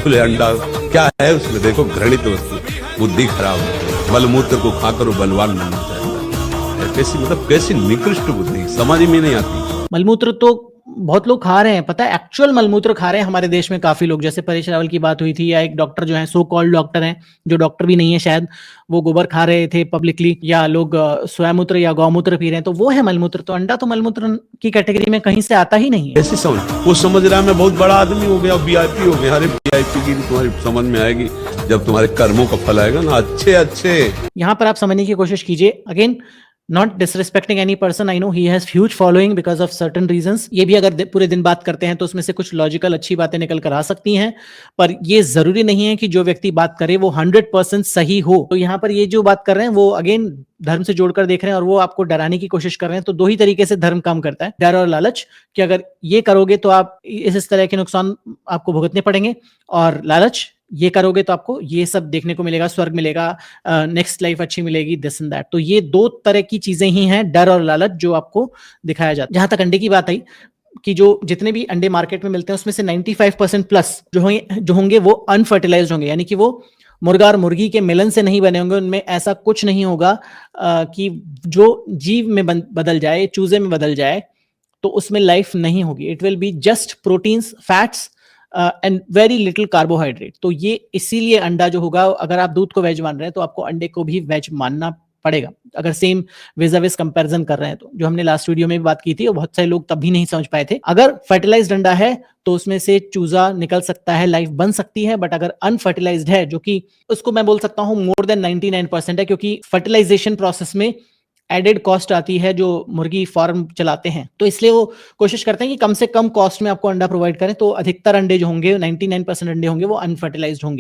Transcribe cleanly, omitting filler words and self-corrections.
खुले अंडा क्या है उसमें, देखो घृणित वस्तु, बुद्धि खराब, मलमूत्र को खाकर वो बलवान बनना चाहता है। कैसी मतलब कैसी निकृष्ट बुद्धि, समझ में नहीं आती। मलमूत्र तो बहुत लोग खा रहे हैं, पता है, एक्चुअल मलमूत्र खा रहे हैं हमारे देश में काफी लोग। जैसे परेश रावल की बात हुई थी, या एक डॉक्टर जो है, सो कॉल्ड डॉक्टर हैं, जो डॉक्टर भी नहीं है शायद, वो गोबर खा रहे थे पब्लिकली, या लोग स्वयंमूत्र या गौमूत्र पी रहे हैं, तो वो है मलमूत्र। तो अंडा तो मलमूत्र की कैटेगरी में कहीं से आता ही नहीं है। कैसी समझ, वो समझ रहा है मैं बहुत बड़ा आदमी हो गया, वीआईपी हो गया। अरे वीआईपी की तुम्हारी समझ में आएगी जब तुम्हारे कर्मों का फल आएगा ना, अच्छे अच्छे। यहाँ पर आप समझने की कोशिश कीजिए, again not disrespecting any person, I know he has huge following because of certain reasons. ये भी अगर पूरे दिन बात करते हैं तो उसमें से कुछ लॉजिकल अच्छी बातें निकल कर आ सकती हैं, पर ये जरूरी नहीं है कि जो व्यक्ति बात करे वो 100% सही हो। तो यहाँ पर ये जो बात कर रहे हैं वो अगेन धर्म से जोड़कर देख रहे हैं, और वो आपको डराने की कोशिश कर रहे हैं। तो दो ही तरीके से धर्म काम करता है, डर और लालच, कि अगर ये करोगे तो आप इस तरह के नुकसान आपको भुगतने पड़ेंगे, और लालच, ये करोगे तो आपको ये सब देखने को मिलेगा, स्वर्ग मिलेगा, नेक्स्ट लाइफ अच्छी मिलेगी, दिस एंड दैट। तो ये दो तरह की चीजें ही हैं, डर और लालच, जो आपको दिखाया जाता है। जहां तक अंडे की बात आई, कि जो जितने भी अंडे मार्केट में मिलते हैं उसमें से 95% प्लस जो होंगे वो अनफर्टिलाइज्ड होंगे, यानी कि वो मुर्गा और मुर्गी के मिलन से नहीं बने होंगे। उनमें ऐसा कुछ नहीं होगा कि जो जीव में बदल जाए, चूजे में बदल जाए, तो उसमें लाइफ नहीं होगी। It will be just proteins, fats and very little carbohydrate. तो ये इसीलिए अंडा जो होगा, अगर आप दूध को वेज मान रहे हैं तो आपको अंडे को भी वेज मानना पड़ेगा, अगर सेम वेजाविस कंपैरिजन कर रहे हैं तो। जो हमने लास्ट वीडियो में भी बात की थी, और बहुत सारे लोग तब भी नहीं समझ पाए थे। अगर फर्टिलाइज्ड अंडा है तो उसमें से चूजा निकल सकता है, लाइफ बन सकती है, बट अगर अनफर्टिलाइज्ड है, जो कि उसको मैं बोल सकता हूं मोर देन 99% है, क्योंकि फर्टिलाइजेशन प्रोसेस में एडेड कॉस्ट आती है जो मुर्गी फार्म चलाते हैं, तो इसलिए वो कोशिश करते हैं कि कम से कम कॉस्ट में आपको अंडा प्रोवाइड करें। तो अधिकतर अंडे जो होंगे, 99% अंडे होंगे, वो अनफर्टिलाइज्ड होंगे।